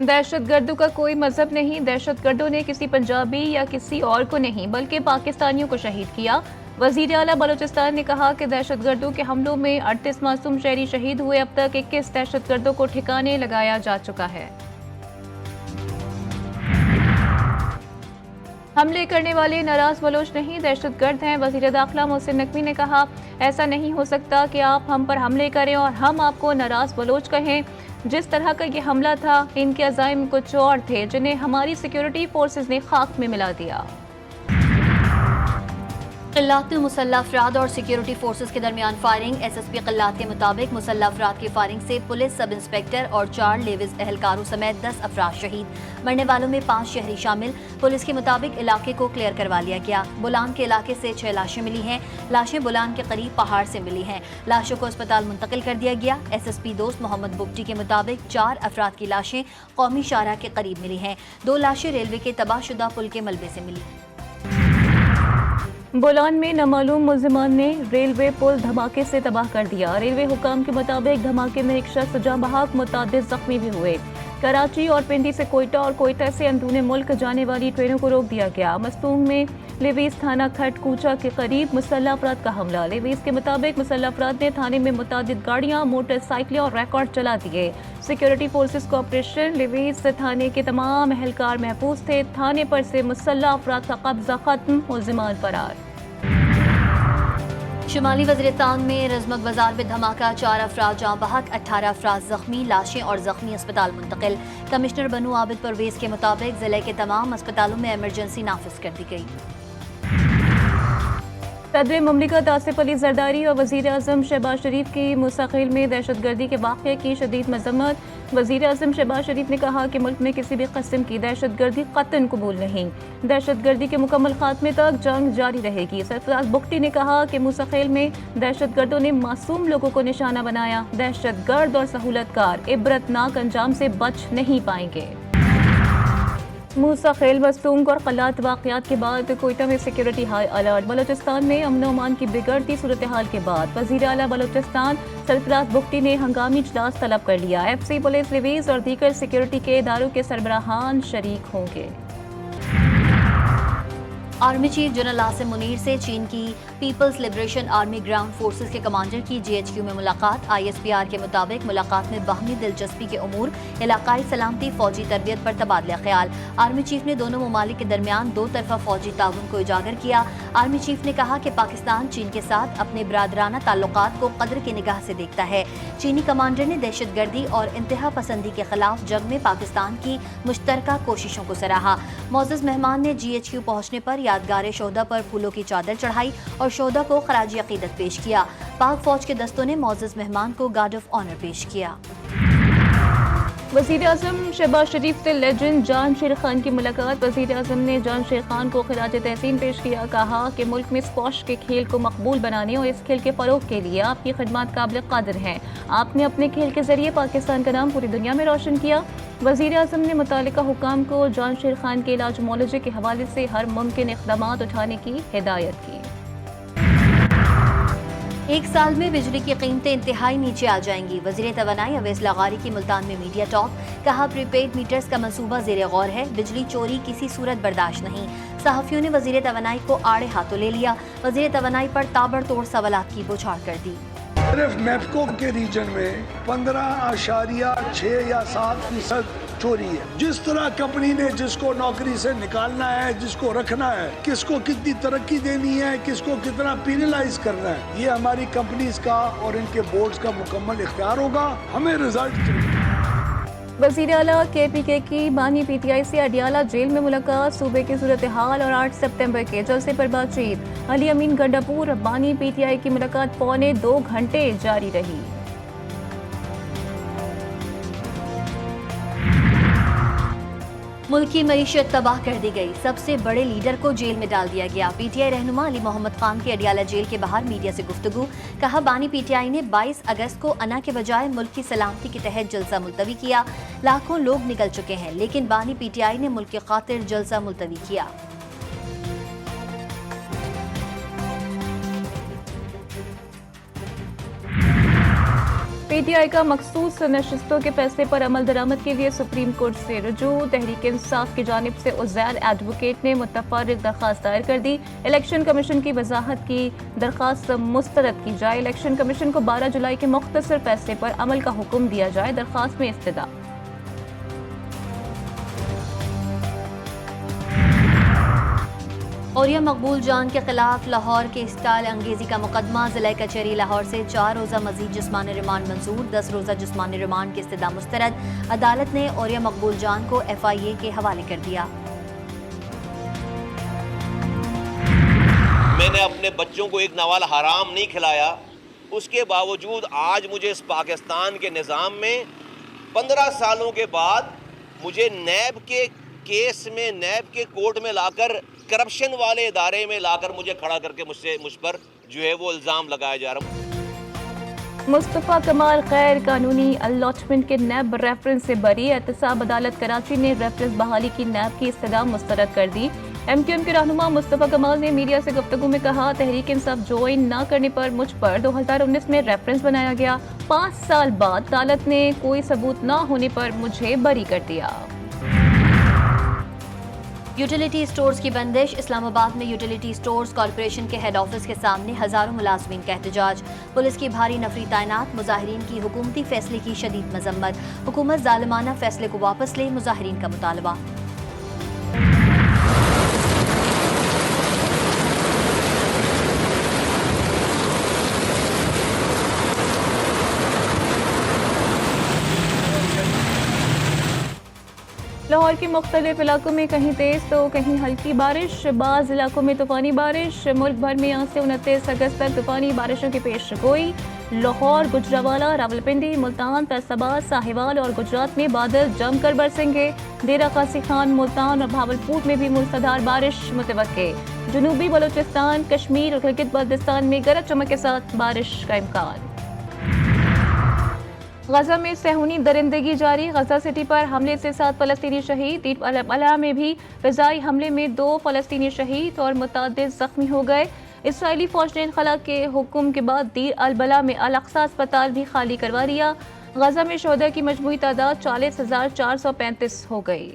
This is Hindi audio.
दहशतगर्दों का कोई मजहब नहीं। दहशतगर्दों ने किसी पंजाबी या किसी और को नहीं बल्कि पाकिस्तानियों को शहीद किया। वजीर आला बलूचिस्तान ने कहा कि दहशतगर्दों के हमलों में 38 मासूम शहरी शहीद हुए। अब तक 21 दहशतगर्दों को ठिकाने लगाया जा चुका है। हमले करने वाले नाराज बलोच नहीं, दहशतगर्द हैं। वजीर दाखिला मोहसिन नकवी ने कहा, ऐसा नहीं हो सकता कि आप हम पर हमले करें और हम आपको नाराज बलोच कहें। जिस तरह का ये हमला था, इनके अज़ाइम कुछ और थे जिन्हें हमारी सिक्योरिटी फोर्सेज ने खाक में मिला दिया। क़िल्लात में मुसल्लह अफराद और सिक्योरिटी फोर्सेज के दरमियान फायरिंग। SSP क़िल्लात के मुताबिक मुसल्लह अफराद की फायरिंग से पुलिस सब इंस्पेक्टर और 4 लेविस एहलकारों समेत 10 अफराद शहीद। मरने वालों में 5 शहरी शामिल। पुलिस के मुताबिक इलाके को क्लियर करवा लिया गया। बुलान के इलाके से 6 लाशें मिली हैं। लाशें बुलान के करीब पहाड़ से मिली हैं। लाशों को अस्पताल मुंतकिल कर दिया गया। SSP दोस्त मोहम्मद बुगटी के मुताबिक 4 अफराद की लाशें कौमी शाहराह के करीब मिली हैं। 2 लाशें रेलवे के तबाहशुदा पुल के मलबे से मिली। बोलान में नामालूम मुल्जिमान ने रेलवे पुल धमाके से तबाह कर दिया। रेलवे हुकाम के मुताबिक धमाके में एक शख्स जाँ बहक, मुतादिद जख्मी भी हुए। कराची और पिंडी से कोयटा और कोयटा से अंदरूनी मुल्क जाने वाली ट्रेनों को रोक दिया गया। मस्तूंग में लेवीज थाना खट कूचा के करीब मुसल्लह अफराद का हमला। लेवीज के मुताबिक मुसल्लह अफराद ने थाने में मुतादिद गाड़ियां, मोटरसाइकिलें और रिकॉर्ड चला दिए। सिक्योरिटी फोर्सेज को ऑपरेशन। लेवीज थाने के तमाम एहलकार महफूज थे। थाने पर से मुसल्लह अफराद का कब्जा खत्म, मुल्जिमान फरार। शुमाली वज़ीरिस्तान में रज़मक बाजार में धमाका, 4 अफराद जाँ बहक, 18 अफराद जख्मी। लाशें और जख्मी अस्पताल मुंतकिल। कमिश्नर बनू आबिद परवेज के मुताबिक जिले के तमाम अस्पतालों में इमरजेंसी नाफिज कर दी गई। सदर मुमलिकत आसिफ अली जरदारी और वज़ीर आज़म शहबाज शरीफ की मुस्तकिल में दहशतगर्दी के वाक़े की शदीद मज़म्मत। वज़ीर आज़म शहबाज शरीफ ने कहा कि मुल्क में किसी भी किस्म की दहशतगर्दी कतन कबूल नहीं। दहशतगर्दी के मुकम्मल खात्मे तक जंग जारी रहेगी। सरफराज बुगटी ने कहा कि मुस्तकिल में दहशतगर्दों ने मासूम लोगों को निशाना बनाया। दहशतगर्द और सहूलतकार इबरतनाक अंजाम से बच नहीं पाएंगे। मुस्तकिल मस्तूंग और क़िल्लात वाक़यात के बाद कोयटा में सिक्योरिटी हाई अलर्ट। बलूचिस्तान में अमन व अमान की बिगड़ती सूरत हाल के बाद वज़ीर आला बलूचिस्तान सरफराज बुगटी ने हंगामी इजलास तलब कर लिया। FC, पुलिस, लेवीज और दीगर सिक्योरिटी के इदारों के सरबराहान शरीक होंगे। Army chief general Asim Munir से चीन की People's Liberation Army ground forces के कमांडर की GHQ में मुलाकात। ISPR के मुताबिक मुलाकात में बाहमी दिलचस्पी के उमूर, इलाकाई सलामती, फौजी तरबियत पर तबादला ख्याल। आर्मी चीफ ने दोनों ममालिक के दरमियान 2 तरफा फौजी ताउन को उजागर किया। आर्मी चीफ ने कहा कि पाकिस्तान चीन के साथ अपने बरादराना ताल्लुकात को कदर की निगाह से देखता है। चीनी कमांडर ने दहशतगर्दी और इंतहा पसंदी के खिलाफ जंग में पाकिस्तान की मुश्तरका कोशिशों को सराहा। मोअज़्ज़ज़ मेहमान ने GHQ पहुँचने पर यादगार शोहदा पर फूलों की चादर चढ़ाई और शोहदा को खराजी अकीदत पेश किया। पाक फौज के दस्तों ने मोअज़्ज़ज़ मेहमान को गार्ड ऑफ ऑनर पेश किया। वज़ीर आज़म शहबाज शरीफ से लेजेंड जान शेर खान की मुलाकात। वज़ीर आज़म ने जान शेर खान को खिराज तहसीन पेश किया। कहा कि मुल्क में स्क्वॉश के खेल को मकबूल बनाने और इस खेल के फ़रोग़ के लिए आपकी खिदमत काबिल क़द्र हैं। आपने अपने खेल के ज़रिए पाकिस्तान का नाम पूरी दुनिया में रोशन किया। वज़ीर आज़म ने मुतालिका हुकाम को जान शेर खान के इलाज मुआलजे के हवाले से हर मुमकिन इक़दामात उठाने की हिदायत की। 1 साल में बिजली की कीमतें इंतहाई नीचे आ जाएंगी। वज़ीर तवानाई अवैस लगारी की मुल्तान में मीडिया टॉक। कहा, प्रीपेड मीटर्स का मंसूबा ज़ेर गौर है। बिजली चोरी किसी सूरत बर्दाश्त नहीं। सहाफ़ियों ने वज़ीर तवानाई को आड़े हाथों ले लिया। वज़ीर तवानाई पर ताबड़तोड़ सवालात की बौछार कर दी। सिर्फ मैप्को के रीजन में 15.6 या 7% चोरी है। जिस तरह कंपनी ने जिसको नौकरी से निकालना है, जिसको रखना है, किसको कितनी तरक्की देनी है, किसको कितना पेनलाइज करना है, ये हमारी कंपनीज का और इनके बोर्ड्स का मुकम्मल इख्तियार होगा। हमें रिजल्ट चाहिए। वज़ीर आला KPK की बानी PTI से अडियाला जेल में मुलाकात। सूबे की सूरत हाल और 8 सितंबर के जलसे पर बातचीत। अली अमीन गंडापुर बानी PTI की मुलाकात पौने 2 घंटे जारी रही। मुल्क की मईशत तबाह कर दी गई। सबसे बड़े लीडर को जेल में डाल दिया गया। PTI रहनुमा अली मोहम्मद खान की अडियाला जेल के बाहर मीडिया से गुफ्तगू। कहा, बानी PTI ने 22 अगस्त को अना के बजाय मुल्क की सलामती के तहत जलसा मुलतवी किया। लाखों लोग निकल चुके हैं, लेकिन बानी PTI ने मुल्क की खातिर जलसा मुलतवी किया। पीटीआई का मखसूस नशिस्तों के फैसले पर अमल दरामद के लिए सुप्रीम कोर्ट से रुजू। तहरीक इंसाफ की जानिब से उज़ैर एडवोकेट ने मुतफर्रिक दरख्वास्त दायर कर दी। इलेक्शन कमीशन की वजाहत की दरख्वास्त मुस्तरद की जाए। इलेक्शन कमीशन को 12 जुलाई के मुख्तसर फैसले पर अमल का हुक्म दिया जाए। दरख्वास्त में इस्तदा। औरिया मकबूल जान के खिलाफ लाहौर के स्टाइल अंगेजी का मुकदमा जिला कचहरी लाहौर से 4 रोज़ा मजीद जिस्मानी रिमांड मंजूर। 10 रोज़ा जिस्मानी रिमांड की इस्तदा मुस्तरद। अदालत ने औरिया मकबूल जान को FIA के हवाले कर दिया। मैंने अपने बच्चों को एक नवाला हराम नहीं खिलाया, उसके बावजूद आज मुझे इस पाकिस्तान के निज़ाम में 15 सालों के बाद मुझे नैब के केस में, नैब के कोर्ट में लाकर, करप्शन वाले इदारे में लाकर मुझे खड़ा करके मुझ पर जो है वो इल्ज़ाम लगाया जा रहा है। मुस्तफ़ा कमाल गैर कानूनी अलॉटमेंट के नैब रेफरेंस से बरी। एहतसाब अदालत कराची ने रेफरेंस बहाली की नैब की इस्तदा मुस्तरद कर दी। MQM के रहनुमा मुस्तफ़ा कमाल ने मीडिया से गुफ्तगू में कहा, तहरीक इंसाफ ज्वाइन न करने पर मुझ पर 2019 में रेफरेंस बनाया गया। 5 साल बाद अदालत ने कोई सबूत न होने पर मुझे बरी कर दिया। यूटिलिटी स्टोर्स की बंदिश। इस्लामाबाद में यूटिलिटी स्टोर्स कॉरपोरेशन के हेड ऑफिस के सामने हजारों मुलाजमीन का एहतजाज। पुलिस की भारी नफरी तैनात। मुजाहिरीन की हुकूमती फैसले की शदीद मजम्मत। हुकूमत जालिमाना फैसले को वापस ले, मुजाहिरीन का मुतालबा। लाहौर के मुख्तलिफ इलाकों में कहीं तेज तो कहीं हल्की बारिश। बाज़ इलाकों में तूफानी बारिश। मुल्क भर में आज से 29 अगस्त तक तूफानी बारिशों की पेश गोई। लाहौर, गुजरावाला, रावलपिंडी, मुल्तान, फैसलाबाद, साहिवाल और गुजरात में बादल जमकर बरसेंगे। डेरा गाजी खान, मुल्तान और भावलपुर में भी मूसलाधार बारिश मुतवक्के। जनूबी बलूचिस्तान, कश्मीर और गिलगित बल्तिस्तान में गरज चमक के साथ बारिश का इम्कान। गजा में सहूनी दरिंदगी जारी। गजा सिटी पर हमले से 7 फलस्तीनी शहीद। दीर अल-बला में भी फिजाई हमले में 2 फलस्तीनी शहीद और मुतअद्दिद जख्मी हो गए। इसराइली फौज ने इनखला के हुक्म के बाद दीर अल-बला में अल-अक्सा अस्पताल भी खाली करवा दिया। गजा में शोहदा की मजमूई तादाद 40,435 हो गई।